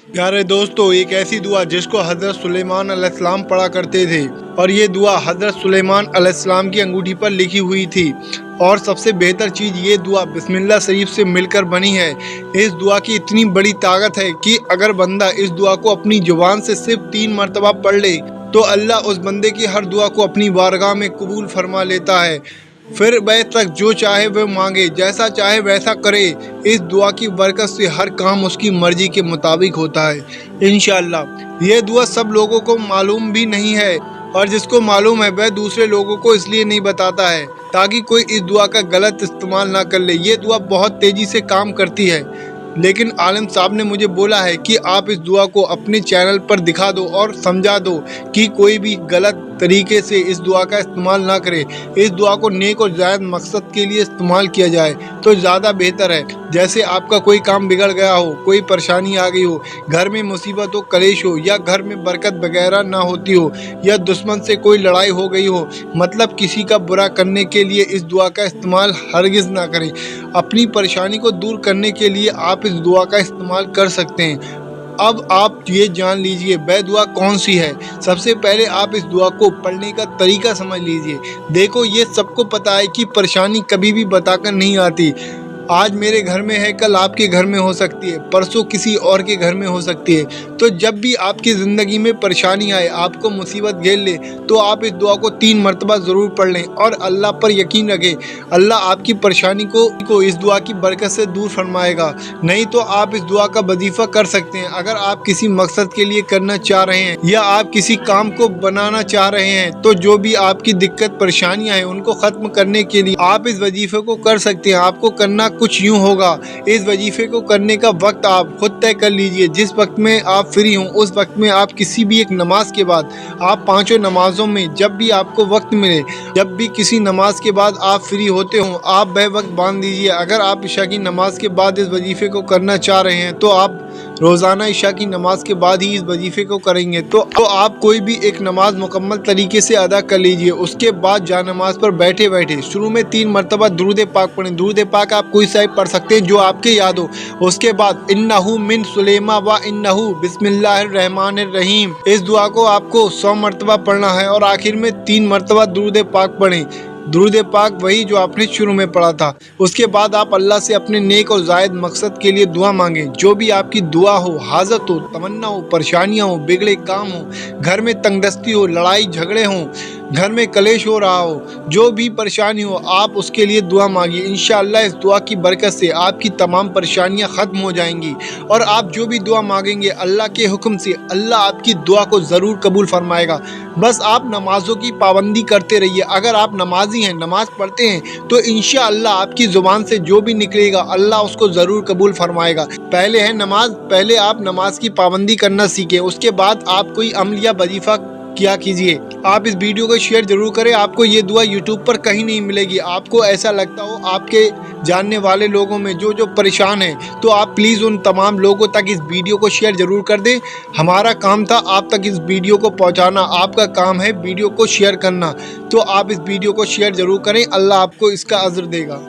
प्यारे दोस्तों, एक ऐसी दुआ जिसको हज़रत सुलेमान अलैहिस्सलाम पढ़ा करते थे और ये दुआ हज़रत सुलेमान अलैहिस्सलाम की अंगूठी पर लिखी हुई थी। और सबसे बेहतर चीज़ ये दुआ बिस्मिल्लाह शरीफ से मिलकर बनी है। इस दुआ की इतनी बड़ी ताकत है कि अगर बंदा इस दुआ को अपनी ज़ुबान से सिर्फ 3 मरतबा पढ़ ले तो अल्लाह उस बंदे की हर दुआ को अपनी बारगाह में कबूल फरमा लेता है। फिर वह तक जो चाहे वह मांगे, जैसा चाहे वैसा करे। इस दुआ की बरकत से हर काम उसकी मर्जी के मुताबिक होता है इंशाअल्लाह। यह दुआ सब लोगों को मालूम भी नहीं है और जिसको मालूम है वह दूसरे लोगों को इसलिए नहीं बताता है ताकि कोई इस दुआ का गलत इस्तेमाल ना कर ले। ये दुआ बहुत तेज़ी से काम करती है, लेकिन आलिम साहब ने मुझे बोला है कि आप इस दुआ को अपने चैनल पर दिखा दो और समझा दो कि कोई भी गलत तरीके से इस दुआ का इस्तेमाल ना करे। इस दुआ को नेक और जायज़ मकसद के लिए इस्तेमाल किया जाए तो ज़्यादा बेहतर है। जैसे आपका कोई काम बिगड़ गया हो, कोई परेशानी आ गई हो, घर में मुसीबत हो, कलेश हो, या घर में बरकत वगैरह ना होती हो, या दुश्मन से कोई लड़ाई हो गई हो, मतलब किसी का बुरा करने के लिए इस दुआ का इस्तेमाल हरगिज़ ना करें। अपनी परेशानी को दूर करने के लिए आप इस दुआ का इस्तेमाल कर सकते हैं। अब आप ये जान लीजिए वह दुआ कौन सी है। सबसे पहले आप इस दुआ को पढ़ने का तरीका समझ लीजिए। देखो, ये सबको पता है कि परेशानी कभी भी बताकर नहीं आती। आज मेरे घर में है, कल आपके घर में हो सकती है, परसों किसी और के घर में हो सकती है। तो जब भी आपकी ज़िंदगी में परेशानी आए, आपको मुसीबत घेर ले, तो आप इस दुआ को 3 मरतबा ज़रूर पढ़ लें और अल्लाह पर यकीन रखें, अल्लाह आपकी परेशानी को इस दुआ की बरकत से दूर फरमाएगा। नहीं तो आप इस दुआ का वजीफ़ा कर सकते हैं। अगर आप किसी मकसद के लिए करना चाह रहे हैं या आप किसी काम को बनाना चाह रहे हैं, तो जो भी आपकी दिक्कत परेशानियाँ हैं उनको ख़त्म करने के लिए आप इस वजीफ़े को कर सकते हैं। आपको करना कुछ यूँ होगा, इस वजीफे को करने का वक्त आप खुद तय कर लीजिए। जिस वक्त में आप फ्री हों उस वक्त में आप किसी भी एक नमाज के बाद, आप 5 नमाज़ों में जब भी आपको वक्त मिले, जब भी किसी नमाज के बाद आप फ्री होते हों, आप वह वक्त बांध दीजिए। अगर आप इशा की नमाज के बाद इस वजीफे को करना चाह रहे हैं तो आप रोज़ाना इशा की नमाज के बाद ही इस वजीफ़े को करेंगे। तो आप कोई भी एक नमाज मुकम्मल तरीके से अदा कर लीजिए। उसके बाद जा नमाज पर बैठे बैठे शुरू में 3 मरतबा दुरूद पाक पढ़ें। दुरूद पाक आप कोई सा पढ़ सकते हैं जो आपके याद हो। उसके बाद इन्नहु मिन सुलेमा व इन्नहु बिस्मिल्लाहिर्रहमानिर्रहीम, इस दुआ को आपको 100 मरतबा पढ़ना है और आखिर में 3 मरतबा दुरूद पाक पढ़ें। दुरूद पाक वही जो आपने शुरू में पढ़ा था। उसके बाद आप अल्लाह से अपने नेक और जायद मकसद के लिए दुआ मांगें। जो भी आपकी दुआ हो, हाजत हो, तमन्ना हो, परेशानियां हो, बिगड़े काम हो, घर में तंगदस्ती हो, लड़ाई झगड़े हों, घर में कलेश हो रहा हो, जो भी परेशानी हो, आप उसके लिए दुआ मांगिए। इंशाअल्लाह इस दुआ की बरकत से आपकी तमाम परेशानियां ख़त्म हो जाएंगी और आप जो भी दुआ मांगेंगे अल्लाह के हुक्म से अल्लाह आपकी दुआ को ज़रूर कबूल फरमाएगा। बस आप नमाज़ों की पाबंदी करते रहिए। अगर आप नमाजी हैं, नमाज़ पढ़ते हैं, तो इंशाअल्लाह आपकी ज़ुबान से जो भी निकलेगा अल्लाह उसको ज़रूर कबूल फरमाएगा। पहले है नमाज, पहले आप नमाज की पाबंदी करना सीखें, उसके बाद आप कोई अमल या वजीफ़ा किया कीजिए। आप इस वीडियो को शेयर जरूर करें। आपको ये दुआ यूट्यूब पर कहीं नहीं मिलेगी। आपको ऐसा लगता हो आपके जानने वाले लोगों में जो परेशान हैं, तो आप प्लीज़ उन तमाम लोगों तक इस वीडियो को शेयर ज़रूर कर दें। हमारा काम था आप तक इस वीडियो को पहुंचाना, आपका काम है वीडियो को शेयर करना। तो आप इस वीडियो को शेयर ज़रूर करें, अल्लाह आपको इसका अज़्र देगा।